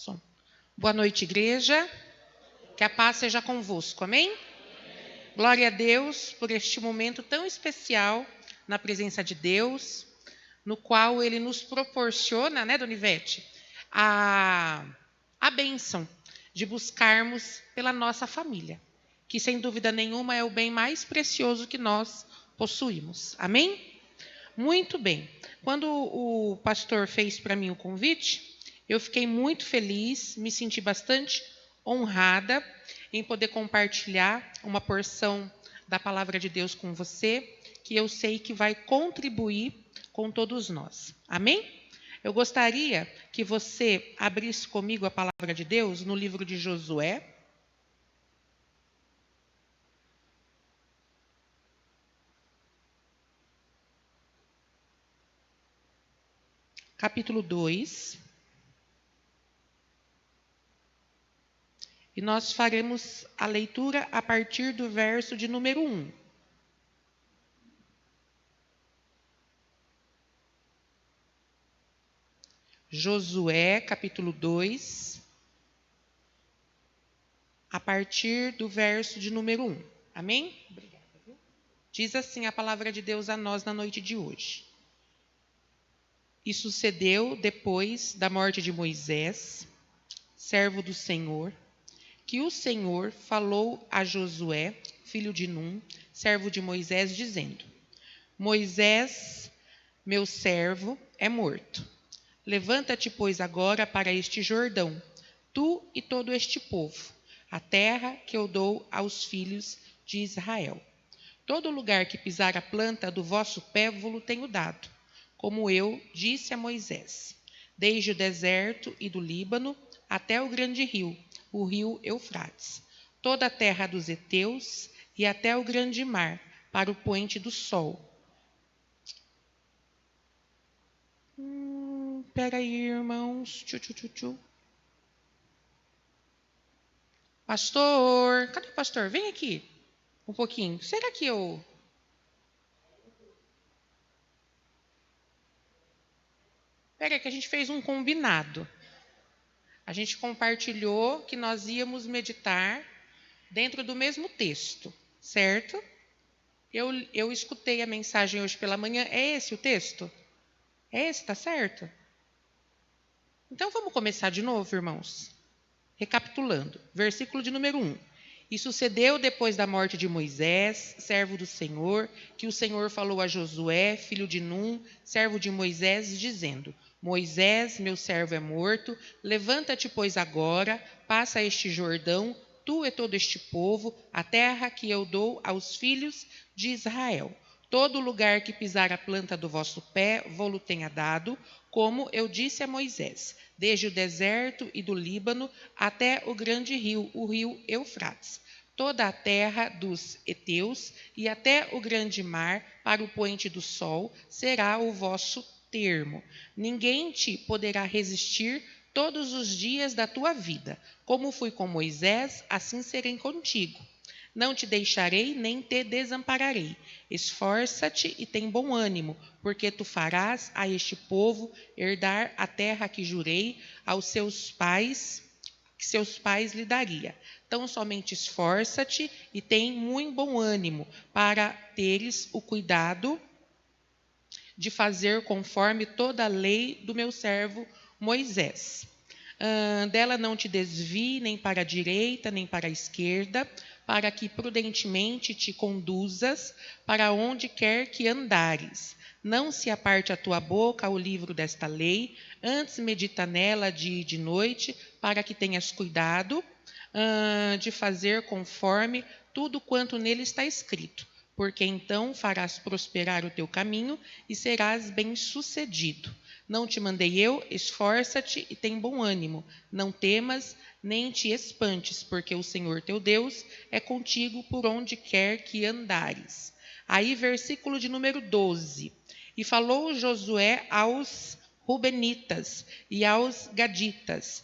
Som. Boa noite, igreja. Que a paz seja convosco, amém? Glória a Deus por este momento tão especial na presença de Deus, no qual Ele nos proporciona, né, Dona Ivete, a bênção de buscarmos pela nossa família, que sem dúvida nenhuma é o bem mais precioso que nós possuímos, amém? Muito bem. Quando o pastor fez para mim o convite, eu fiquei muito feliz, me senti bastante honrada em poder compartilhar uma porção da palavra de Deus com você, que eu sei que vai contribuir com todos nós. Amém? Eu gostaria que você abrisse comigo a palavra de Deus no livro de Josué. Capítulo 2. E nós faremos a leitura a partir do verso de número 1. Josué, capítulo 2, a partir do verso de número 1. Amém? Obrigada. Diz assim a palavra de Deus a nós na noite de hoje. E sucedeu depois da morte de Moisés, servo do Senhor, que o Senhor falou a Josué, filho de Num, servo de Moisés, dizendo: Moisés, meu servo, é morto. Levanta-te, pois, agora para este Jordão, tu e todo este povo, a terra que eu dou aos filhos de Israel. Todo lugar que pisar a planta do vosso pé vos tenho dado, como eu disse a Moisés, desde o deserto e do Líbano até o grande rio, o rio Eufrates, toda a terra dos heteus e até o grande mar, para o poente do sol. Pera aí, irmãos. Pastor, cadê o pastor? Vem aqui um pouquinho. Será que eu... Pera aí, que a gente fez um combinado. A gente compartilhou que nós íamos meditar dentro do mesmo texto, certo? Eu escutei a mensagem hoje pela manhã. É esse o texto? É esse, tá certo? Então vamos começar de novo, irmãos. Recapitulando, versículo de número 1. E sucedeu depois da morte de Moisés, servo do Senhor, que o Senhor falou a Josué, filho de Num, servo de Moisés, dizendo: Moisés, meu servo, é morto. Levanta-te, pois, agora, passa este Jordão, tu e todo este povo, a terra que eu dou aos filhos de Israel. Todo lugar que pisar a planta do vosso pé, vou-lo tenha dado, como eu disse a Moisés, desde o deserto e do Líbano até o grande rio, o rio Eufrates, toda a terra dos heteus e até o grande mar, para o poente do sol, será o vosso termo. Ninguém te poderá resistir todos os dias da tua vida. Como fui com Moisés, assim serei contigo. Não te deixarei, nem te desampararei. Esforça-te e tem bom ânimo, porque tu farás a este povo herdar a terra que jurei aos seus pais, que seus pais lhe daria. Tão somente esforça-te e tem muito bom ânimo, para teres o cuidado de fazer conforme toda a lei do meu servo Moisés. Dela não te desvie nem para a direita, nem para a esquerda, para que prudentemente te conduzas para onde quer que andares. Não se aparte a tua boca ao livro desta lei, antes medita nela dia e de noite, para que tenhas cuidado de fazer conforme tudo quanto nele está escrito, porque então farás prosperar o teu caminho e serás bem-sucedido. Não te mandei eu? Esforça-te e tem bom ânimo. Não temas, nem te espantes, porque o Senhor teu Deus é contigo por onde quer que andares. Aí, versículo de número 12. E falou Josué aos Rubenitas e aos Gaditas,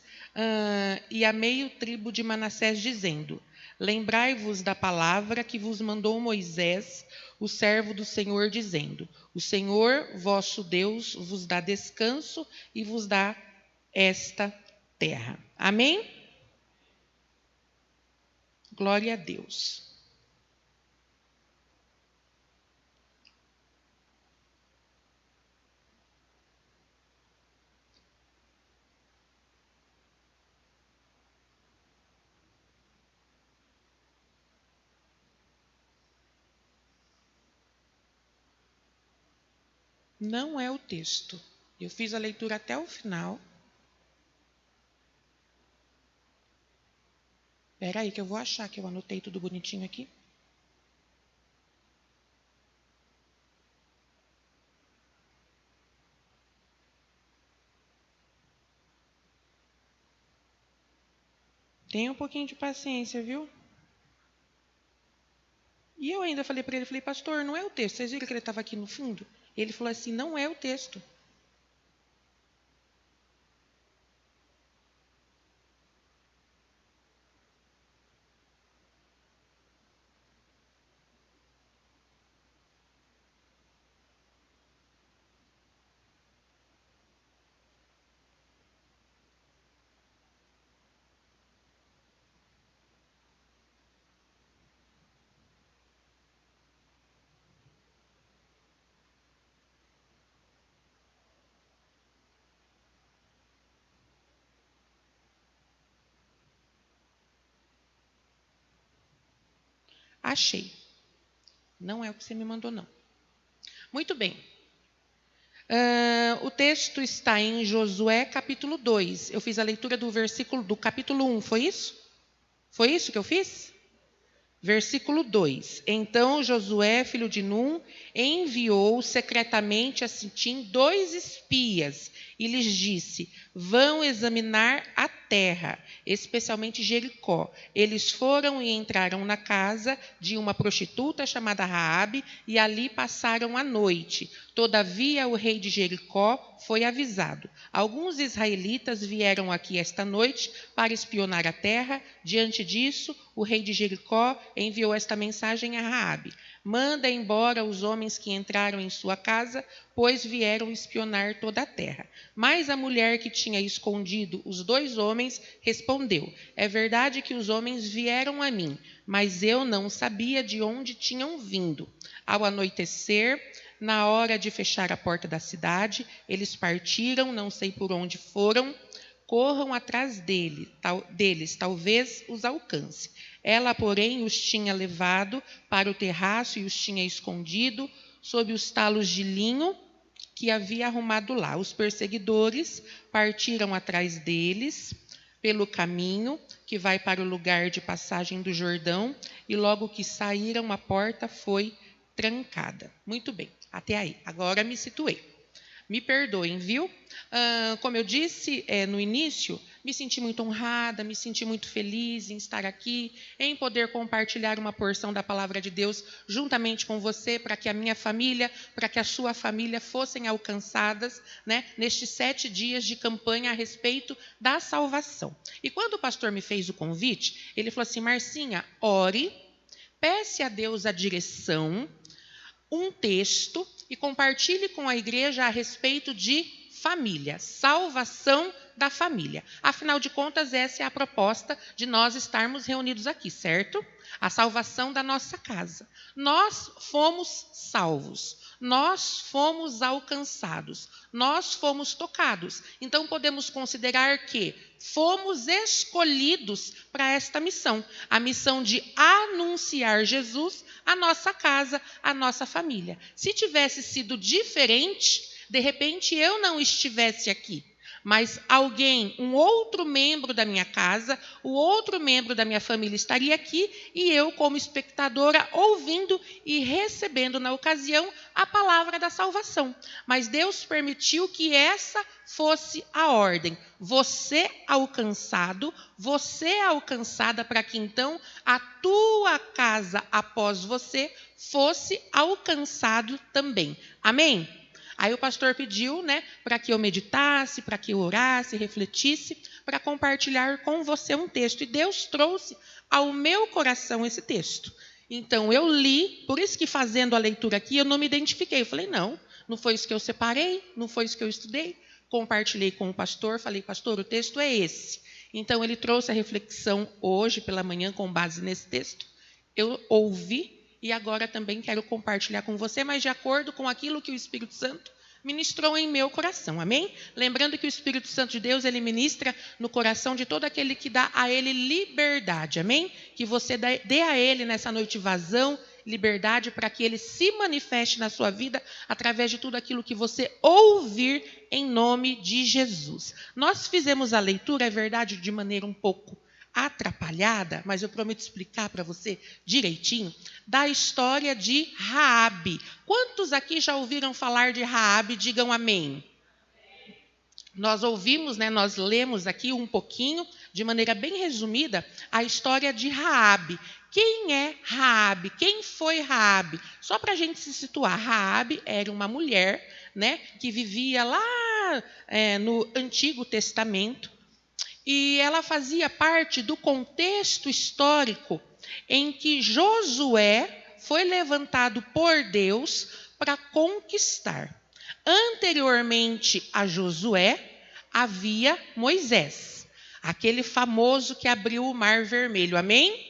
e a meio tribo de Manassés, dizendo: Lembrai-vos da palavra que vos mandou Moisés, o servo do Senhor, dizendo: O Senhor, vosso Deus, vos dá descanso e vos dá esta terra. Amém? Glória a Deus. Não é o texto. Eu fiz a leitura até o final. Espera aí que eu vou achar que eu anotei tudo bonitinho aqui. Tenha um pouquinho de paciência, viu? E eu ainda falei para ele, falei, pastor, não é o texto. Vocês viram que ele estava aqui no fundo? Ele falou assim, não é o texto. Achei. Não é o que você me mandou, não. Muito bem. O texto está em Josué, capítulo 2. Eu fiz a leitura do capítulo 1, foi isso? Foi isso que eu fiz? Versículo 2. Então Josué, filho de Num, enviou secretamente a Sitim 2 espias e lhes disse: vão examinar a terra, especialmente Jericó. Eles foram e entraram na casa de uma prostituta chamada Raabe e ali passaram a noite. Todavia o rei de Jericó foi avisado. Alguns israelitas vieram aqui esta noite para espionar a terra. Diante disso, o rei de Jericó enviou esta mensagem a Raabe: manda embora os homens que entraram em sua casa, pois vieram espionar toda a terra. Mas a mulher que tinha escondido os 2 homens respondeu: é verdade que os homens vieram a mim, mas eu não sabia de onde tinham vindo. Ao anoitecer, na hora de fechar a porta da cidade, eles partiram, não sei por onde foram. Corram atrás deles, talvez os alcance. Ela, porém, os tinha levado para o terraço e os tinha escondido sob os talos de linho que havia arrumado lá. Os perseguidores partiram atrás deles pelo caminho que vai para o lugar de passagem do Jordão, e logo que saíram, a porta foi trancada. Muito bem, até aí. Agora me situei. Me perdoem, viu? Como eu disse no início, me senti muito honrada, me senti muito feliz em estar aqui, em poder compartilhar uma porção da palavra de Deus juntamente com você, para que a minha família, para que a sua família fossem alcançadas, né, nestes 7 dias de campanha a respeito da salvação. E quando o pastor me fez o convite, ele falou assim: Marcinha, ore, peça a Deus a direção, um texto e compartilhe com a igreja a respeito de família, salvação da família. Afinal de contas, essa é a proposta de nós estarmos reunidos aqui, certo? A salvação da nossa casa. Nós fomos salvos, nós fomos alcançados, nós fomos tocados. Então, podemos considerar que fomos escolhidos para esta missão, a missão de anunciar Jesus à nossa casa, à nossa família. Se tivesse sido diferente, de repente eu não estivesse aqui, mas alguém, um outro membro da minha casa, o outro membro da minha família estaria aqui e eu, como espectadora, ouvindo e recebendo na ocasião a palavra da salvação. Mas Deus permitiu que essa fosse a ordem. Você alcançado, você alcançada, para que então a tua casa após você fosse alcançado também. Amém? Aí o pastor pediu, né, para que eu meditasse, para que eu orasse, refletisse, para compartilhar com você um texto. E Deus trouxe ao meu coração esse texto. Então eu li, por isso que fazendo a leitura aqui eu não me identifiquei. Eu falei, não foi isso que eu separei, não foi isso que eu estudei. compartilhei com o pastor, falei, pastor, o texto é esse. Então, ele trouxe a reflexão hoje pela manhã com base nesse texto. Eu ouvi e agora também quero compartilhar com você, mas de acordo com aquilo que o Espírito Santo ministrou em meu coração, amém? Lembrando que o Espírito Santo de Deus, ele ministra no coração de todo aquele que dá a ele liberdade, amém? Que você dê a ele nessa noite vazão, liberdade para que ele se manifeste na sua vida através de tudo aquilo que você ouvir em nome de Jesus. Nós fizemos a leitura, é verdade, de maneira um pouco atrapalhada, mas eu prometo explicar para você direitinho, da história de Raabe. Quantos aqui já ouviram falar de Raabe? Digam amém. Nós ouvimos, né, nós lemos aqui um pouquinho, de maneira bem resumida, a história de Raabe. Quem é Raabe? Quem foi Raabe? Só para a gente se situar, Raabe era uma mulher, né, que vivia lá no Antigo Testamento, e ela fazia parte do contexto histórico em que Josué foi levantado por Deus para conquistar. Anteriormente a Josué, havia Moisés, aquele famoso que abriu o Mar Vermelho, amém?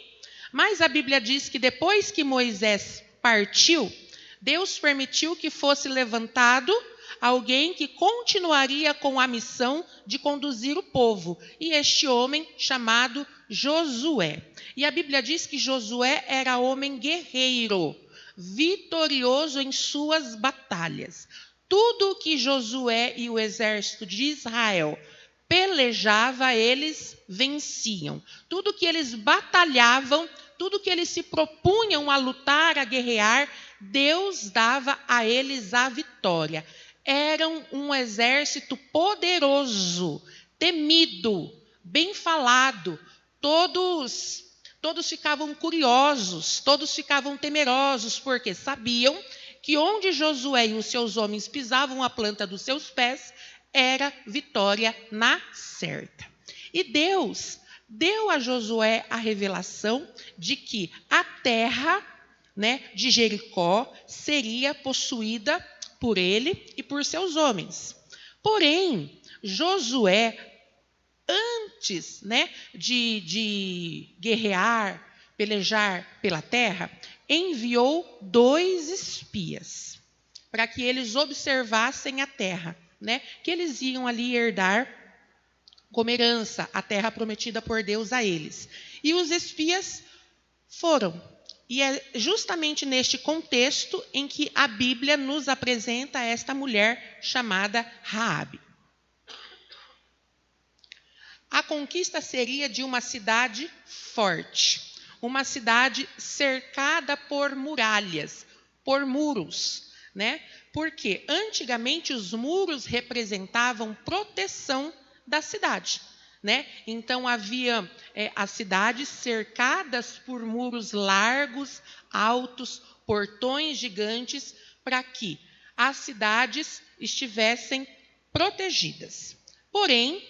Mas a Bíblia diz que depois que Moisés partiu, Deus permitiu que fosse levantado alguém que continuaria com a missão de conduzir o povo, e este homem chamado Josué. E a Bíblia diz que Josué era homem guerreiro, vitorioso em suas batalhas. Tudo que Josué e o exército de Israel pelejava, eles venciam. Tudo que eles batalhavam, tudo que eles se propunham a lutar, a guerrear, Deus dava a eles a vitória. Eram um exército poderoso, temido, bem falado. Todos ficavam curiosos, todos ficavam temerosos, porque sabiam que onde Josué e os seus homens pisavam a planta dos seus pés, era vitória na certa. E Deus deu a Josué a revelação de que a terra, né, de Jericó seria possuída por ele e por seus homens. Porém, Josué, antes, né, de guerrear, pelejar pela terra, enviou 2 espias para que eles observassem a terra, né, que eles iam ali herdar como herança a terra prometida por Deus a eles. E os espias foram. E é justamente neste contexto em que a Bíblia nos apresenta esta mulher chamada Raabe. A conquista seria de uma cidade forte, uma cidade cercada por muralhas, por muros, né? Porque antigamente os muros representavam proteção da cidade, né? Então havia as cidades cercadas por muros largos, altos, portões gigantes, para que as cidades estivessem protegidas. Porém,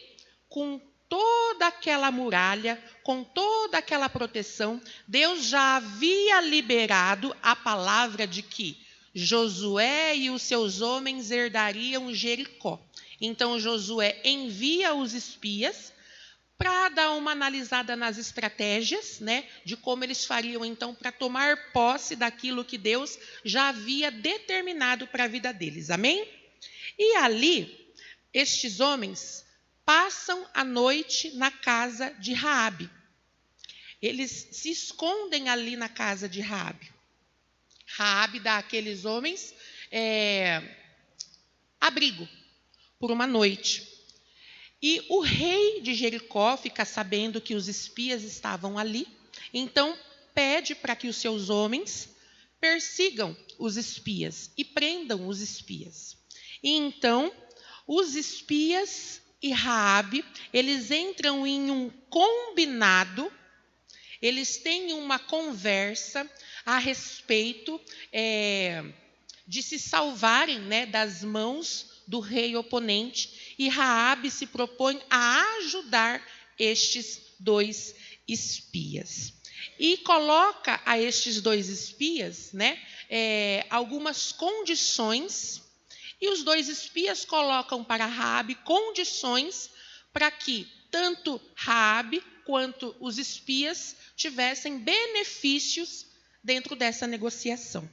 com toda aquela muralha, com toda aquela proteção, Deus já havia liberado a palavra de que Josué e os seus homens herdariam Jericó. Então Josué envia os espias para dar uma analisada nas estratégias, né, de como eles fariam então para tomar posse daquilo que Deus já havia determinado para a vida deles. Amém? E ali, estes homens passam a noite na casa de Raabe. Eles se escondem ali na casa de Raabe. Raabe dá àqueles homens abrigo por uma noite. E o rei de Jericó fica sabendo que os espias estavam ali, então pede para que os seus homens persigam os espias e prendam os espias. E então os espias e Raabe, eles entram em um combinado, eles têm uma conversa a respeito de se salvarem, né, das mãos do rei oponente, e Raabe se propõe a ajudar estes 2 espias. E coloca a estes 2 espias, né, algumas condições E os 2 espias colocam para Raabe condições para que tanto Raabe quanto os espias tivessem benefícios dentro dessa negociação.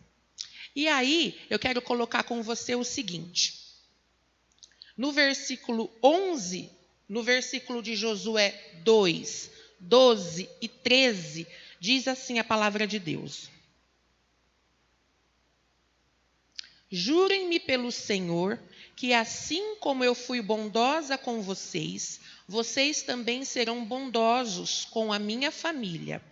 E aí, eu quero colocar com você o seguinte. No versículo 11, no versículo de Josué 2, 12 e 13, diz assim a palavra de Deus. Jurem-me pelo Senhor, que assim como eu fui bondosa com vocês, vocês também serão bondosos com a minha família.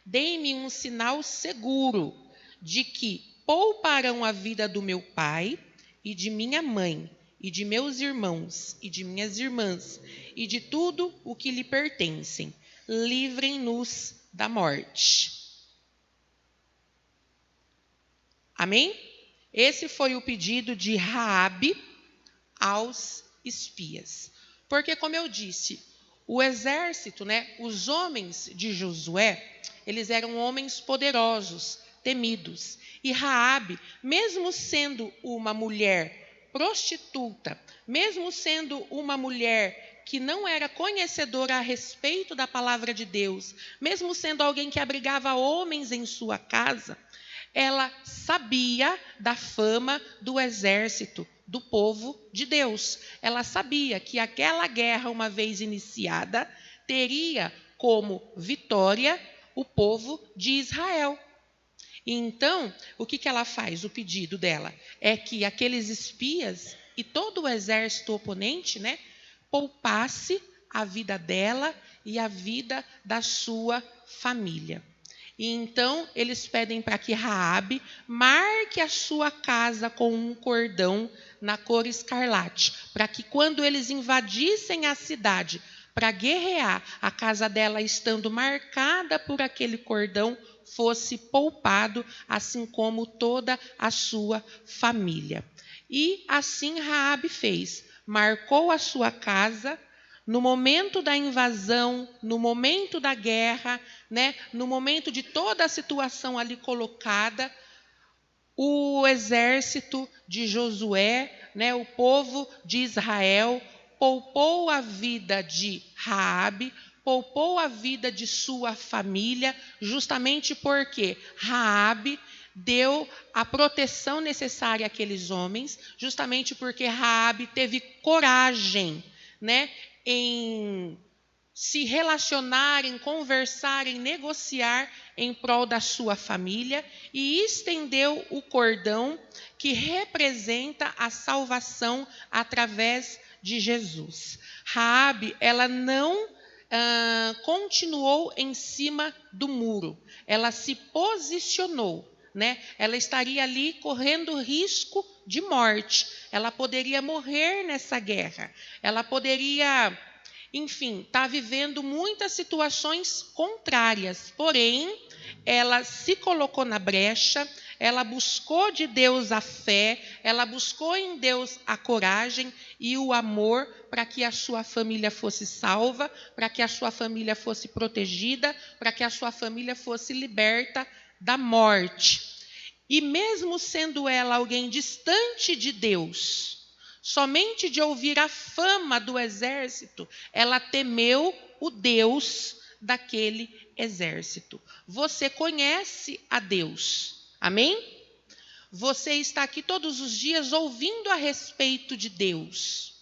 Deem-me um sinal seguro de que pouparão a vida do meu pai e de minha mãe, e de meus irmãos e de minhas irmãs, e de tudo o que lhe pertencem. Livrem-nos da morte. Amém? Esse foi o pedido de Raabe aos espias. Porque, como eu disse, o exército, os homens de Josué, eles eram homens poderosos, temidos. E Raabe, mesmo sendo uma mulher prostituta, mesmo sendo uma mulher que não era conhecedora a respeito da palavra de Deus, mesmo sendo alguém que abrigava homens em sua casa, ela sabia da fama do exército, do povo de Deus. Ela sabia que aquela guerra, uma vez iniciada, teria como vitória o povo de Israel. E então, o que ela faz? O pedido dela é que aqueles espias e todo o exército oponente, poupasse a vida dela e a vida da sua família. E então eles pedem para que Raabe marque a sua casa com um cordão na cor escarlate, para que quando eles invadissem a cidade para guerrear, a casa dela estando marcada por aquele cordão fosse poupado, assim como toda a sua família. E assim Raabe fez, marcou a sua casa. No momento da invasão, no momento da guerra, no momento de toda a situação ali colocada, o exército de Josué, o povo de Israel, poupou a vida de Raabe, poupou a vida de sua família, justamente porque Raabe deu a proteção necessária àqueles homens, justamente porque Raabe teve coragem, em se relacionar, em conversar, em negociar em prol da sua família e estendeu o cordão que representa a salvação através de Jesus. Raabe, ela não continuou em cima do muro, ela se posicionou. Ela estaria ali correndo risco de morte. Ela poderia morrer nessa guerra. Ela poderia, estar vivendo muitas situações contrárias. Porém, ela se colocou na brecha, ela buscou de Deus a fé, ela buscou em Deus a coragem e o amor para que a sua família fosse salva, para que a sua família fosse protegida, para que a sua família fosse liberta da morte. E mesmo sendo ela alguém distante de Deus, somente de ouvir a fama do exército, ela temeu o Deus daquele exército. Você conhece a Deus, amém? Você está aqui todos os dias ouvindo a respeito de Deus.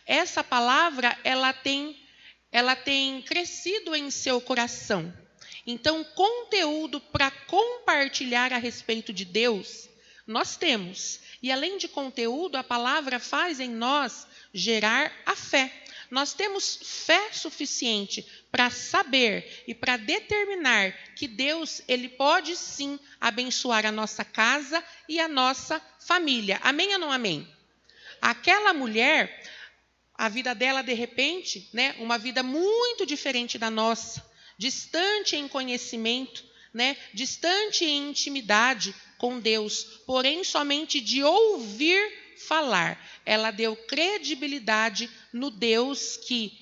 Essa palavra, ela tem crescido em seu coração. Então, conteúdo para compartilhar a respeito de Deus, nós temos. E além de conteúdo, a palavra faz em nós gerar a fé. Nós temos fé suficiente para saber e para determinar que Deus, ele pode sim abençoar a nossa casa e a nossa família. Amém ou não amém? Aquela mulher, a vida dela, de repente, uma vida muito diferente da nossa, distante em conhecimento, distante em intimidade com Deus, porém somente de ouvir falar, ela deu credibilidade no Deus que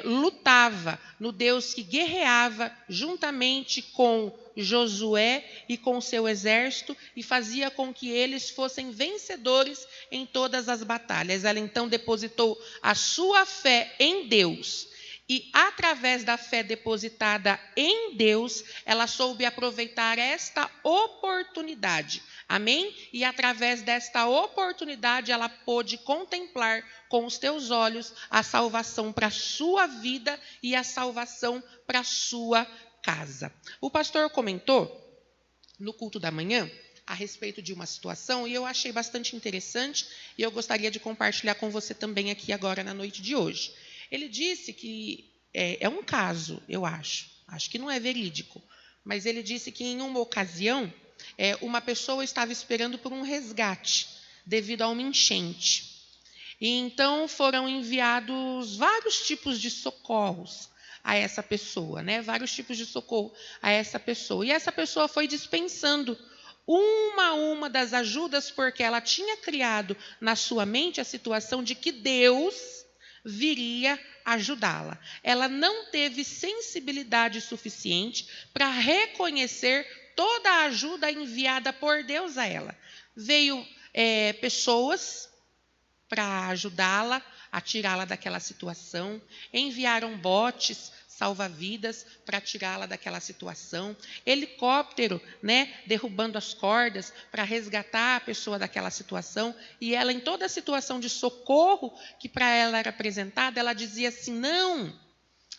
lutava, no Deus que guerreava juntamente com Josué e com seu exército e fazia com que eles fossem vencedores em todas as batalhas. Ela então depositou a sua fé em Deus. E, através da fé depositada em Deus, ela soube aproveitar esta oportunidade. Amém? E, através desta oportunidade, ela pôde contemplar com os teus olhos a salvação para a sua vida e a salvação para a sua casa. O pastor comentou no culto da manhã a respeito de uma situação e eu achei bastante interessante e eu gostaria de compartilhar com você também aqui agora na noite de hoje. Ele disse que é um caso, eu acho que não é verídico, mas ele disse que em uma ocasião uma pessoa estava esperando por um resgate devido a uma enchente. E então foram enviados vários tipos de socorros a essa pessoa, vários tipos de socorro a essa pessoa. E essa pessoa foi dispensando uma a uma das ajudas porque ela tinha criado na sua mente a situação de que Deus viria ajudá-la. Ela não teve sensibilidade suficiente para reconhecer toda a ajuda enviada por Deus a ela. Veio pessoas para ajudá-la a tirá-la daquela situação, enviaram botes salva-vidas para tirá-la daquela situação, helicóptero, derrubando as cordas para resgatar a pessoa daquela situação, e ela em toda a situação de socorro que para ela era apresentada, ela dizia assim,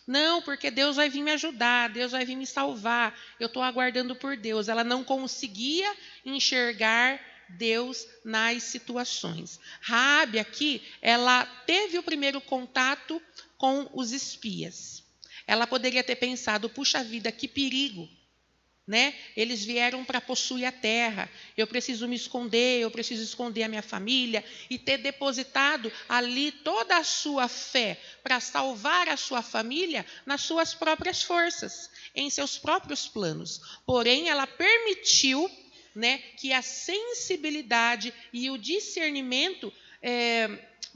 não, porque Deus vai vir me ajudar, Deus vai vir me salvar, eu estou aguardando por Deus. Ela não conseguia enxergar Deus nas situações. Raabe aqui, ela teve o primeiro contato com os espias. Ela poderia ter pensado, puxa vida, que perigo, Eles vieram para possuir a terra, eu preciso me esconder, eu preciso esconder a minha família, e ter depositado ali toda a sua fé para salvar a sua família nas suas próprias forças, em seus próprios planos. Porém, ela permitiu que a sensibilidade e o discernimento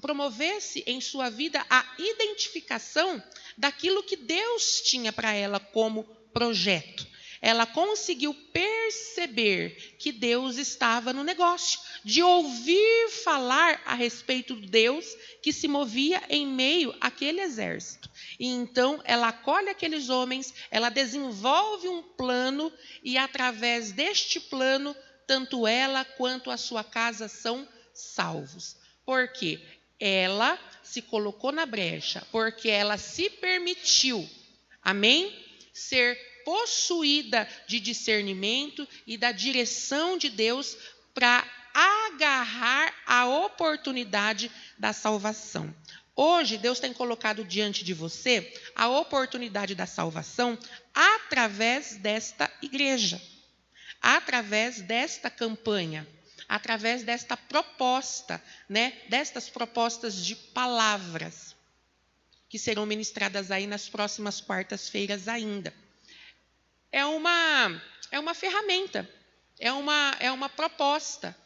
promovesse em sua vida a identificação daquilo que Deus tinha para ela como projeto. Ela conseguiu perceber que Deus estava no negócio, de ouvir falar a respeito de Deus que se movia em meio àquele exército. E então ela acolhe aqueles homens, ela desenvolve um plano e através deste plano, tanto ela quanto a sua casa são salvos. Por quê? Ela se colocou na brecha, porque ela se permitiu, amém? Ser possuída de discernimento e da direção de Deus para agarrar a oportunidade da salvação. Hoje, Deus tem colocado diante de você a oportunidade da salvação através desta igreja, através desta campanha, através desta proposta, destas propostas de palavras que serão ministradas aí nas próximas quartas-feiras ainda. É uma ferramenta, é uma proposta,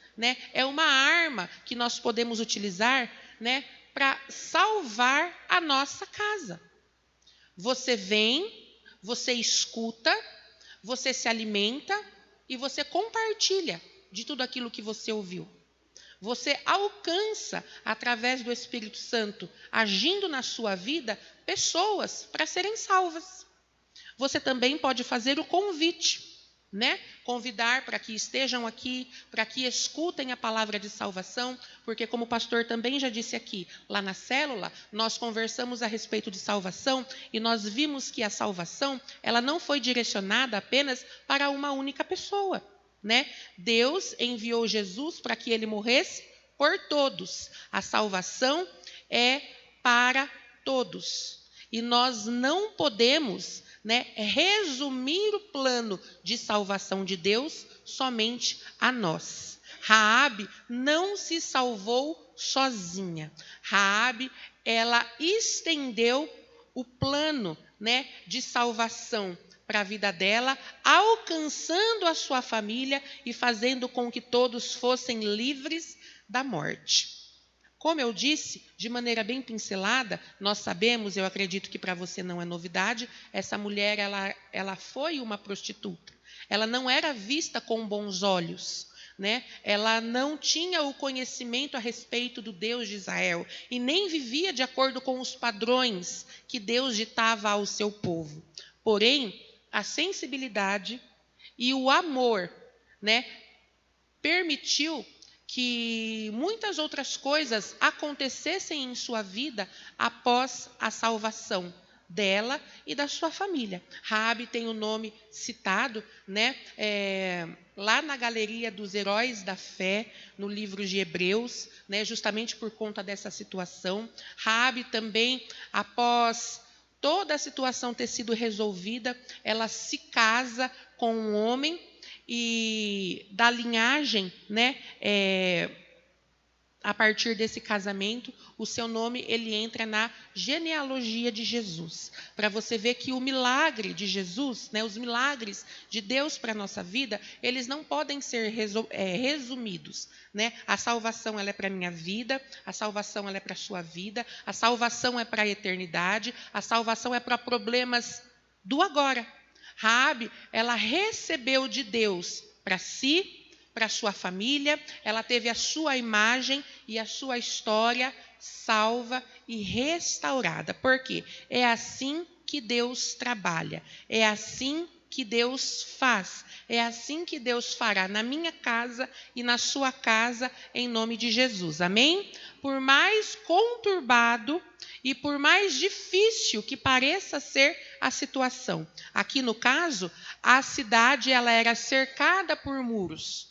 é uma arma que nós podemos utilizar, para salvar a nossa casa. Você vem, você escuta, você se alimenta e você compartilha de tudo aquilo que você ouviu. Você alcança, através do Espírito Santo, agindo na sua vida, pessoas para serem salvas. Você também pode fazer o convite, convidar para que estejam aqui, para que escutem a palavra de salvação, porque como o pastor também já disse aqui, lá na célula, nós conversamos a respeito de salvação e nós vimos que a salvação, ela não foi direcionada apenas para uma única pessoa, Deus enviou Jesus para que ele morresse por todos. A salvação é para todos. E nós não podemos resumir o plano de salvação de Deus somente a nós. Raabe não se salvou sozinha. Raabe, ela estendeu o plano de salvação para a vida dela, alcançando a sua família e fazendo com que todos fossem livres da morte. Como eu disse, de maneira bem pincelada, nós sabemos, eu acredito que para você não é novidade, essa mulher ela foi uma prostituta. Ela não era vista com bons olhos, né? Ela não tinha o conhecimento a respeito do Deus de Israel e nem vivia de acordo com os padrões que Deus ditava ao seu povo. Porém, a sensibilidade e o amor, né, permitiu que muitas outras coisas acontecessem em sua vida após a salvação dela e da sua família. Raabe tem o nome citado, né, lá na galeria dos heróis da fé, no livro de Hebreus, né, justamente por conta dessa situação. Raabe também, após toda a situação ter sido resolvida, ela se casa com um homem e da linhagem, né, a partir desse casamento, o seu nome ele entra na genealogia de Jesus. Para você ver que o milagre de Jesus, né, os milagres de Deus para a nossa vida, eles não podem ser resumidos. Né? A salvação ela é para a minha vida, a salvação ela é para a sua vida, a salvação é para a eternidade, a salvação é para problemas do agora. Raabe, ela recebeu de Deus para si, para sua família, ela teve a sua imagem e a sua história salva e restaurada. Por quê? É assim que Deus trabalha, é assim que Deus faz, é assim que Deus fará na minha casa e na sua casa, em nome de Jesus. Amém? Por mais conturbado e por mais difícil que pareça ser a situação. Aqui no caso, a cidade ela era cercada por muros.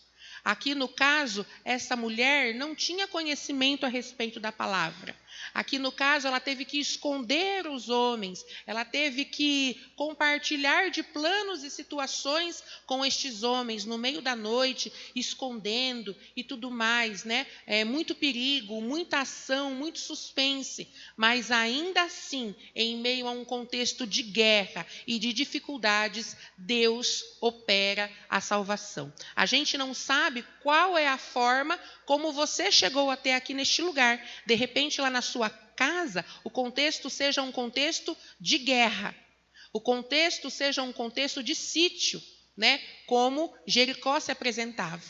Aqui no caso, essa mulher não tinha conhecimento a respeito da palavra. Aqui no caso, ela teve que esconder os homens, ela teve que compartilhar de planos e situações com estes homens no meio da noite, escondendo e tudo mais, né? Muito perigo, muita ação, muito suspense, mas ainda assim, em meio a um contexto de guerra e de dificuldades, Deus opera a salvação. A gente não sabe qual é a forma como você chegou até aqui neste lugar. De repente, lá na sua casa, o contexto seja um contexto de guerra. O contexto seja um contexto de sítio, né? Como Jericó se apresentava.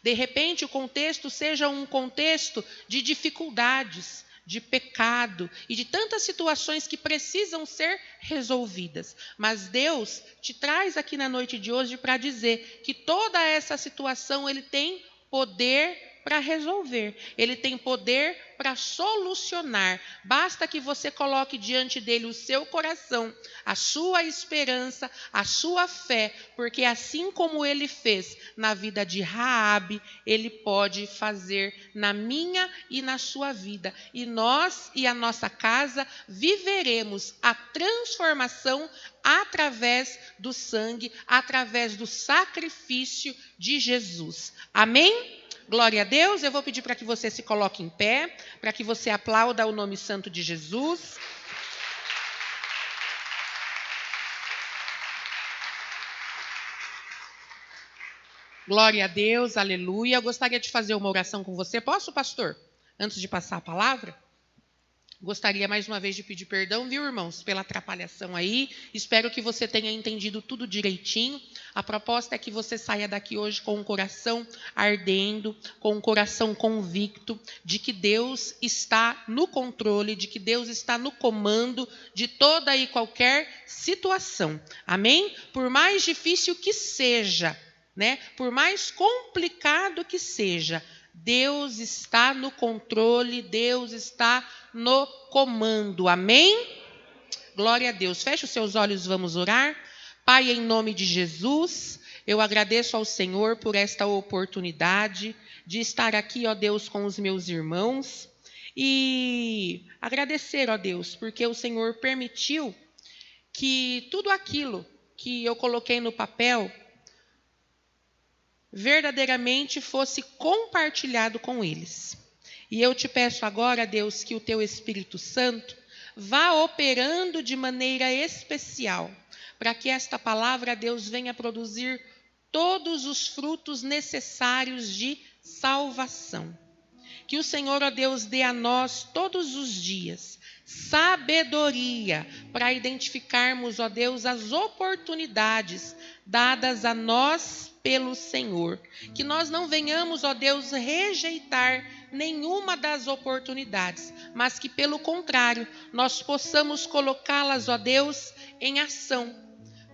De repente, o contexto seja um contexto de dificuldades, de pecado e de tantas situações que precisam ser resolvidas. Mas Deus te traz aqui na noite de hoje para dizer que toda essa situação Ele tem poder para resolver, Ele tem poder para solucionar. Basta que você coloque diante dele o seu coração, a sua esperança, a sua fé, porque assim como Ele fez na vida de Raabe, Ele pode fazer na minha e na sua vida. E nós e a nossa casa viveremos a transformação através do sangue, através do sacrifício de Jesus. Amém? Glória a Deus. Eu vou pedir para que você se coloque em pé, para que você aplauda o nome santo de Jesus. Glória a Deus, aleluia. Eu gostaria de fazer uma oração com você. Posso, pastor? Antes de passar a palavra? Gostaria mais uma vez de pedir perdão, viu, irmãos, pela atrapalhação aí. Espero que você tenha entendido tudo direitinho. A proposta é que você saia daqui hoje com o coração ardendo, com o coração convicto de que Deus está no controle, de que Deus está no comando de toda e qualquer situação. Amém? Por mais difícil que seja, né? Por mais complicado que seja, Deus está no controle, Deus está no comando. Amém? Glória a Deus. Feche os seus olhos, vamos orar. Pai, em nome de Jesus, eu agradeço ao Senhor por esta oportunidade de estar aqui, ó Deus, com os meus irmãos. E agradecer, ó Deus, porque o Senhor permitiu que tudo aquilo que eu coloquei no papel verdadeiramente fosse compartilhado com eles. E eu te peço agora, Deus, que o teu Espírito Santo vá operando de maneira especial, para que esta palavra, Deus, venha produzir todos os frutos necessários de salvação. Que o Senhor, ó Deus, dê a nós todos os dias sabedoria para identificarmos, ó Deus, as oportunidades dadas a nós pelo Senhor. Que nós não venhamos, ó Deus, rejeitar nenhuma das oportunidades, mas que, pelo contrário, nós possamos colocá-las, ó Deus, em ação,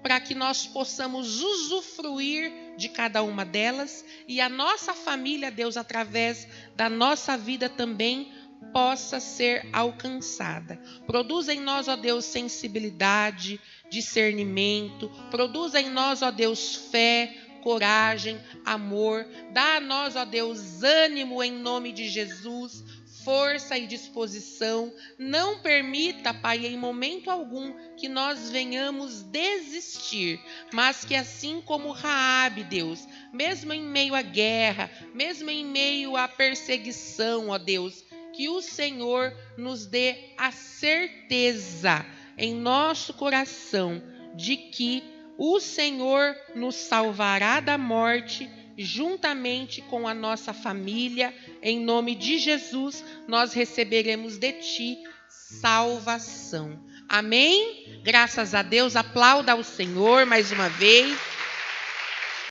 para que nós possamos usufruir de cada uma delas e a nossa família, Deus, através da nossa vida também, possa ser alcançada. Produza em nós, ó Deus, sensibilidade, discernimento. Produza em nós, ó Deus, fé, coragem, amor. Dá a nós, ó Deus, ânimo em nome de Jesus, força e disposição. Não permita, Pai, em momento algum, que nós venhamos desistir, mas que assim como Raabe, Deus, mesmo em meio à guerra, mesmo em meio à perseguição, ó Deus, que o Senhor nos dê a certeza em nosso coração de que o Senhor nos salvará da morte juntamente com a nossa família. Em nome de Jesus, nós receberemos de Ti salvação. Amém? Graças a Deus, aplauda ao Senhor mais uma vez.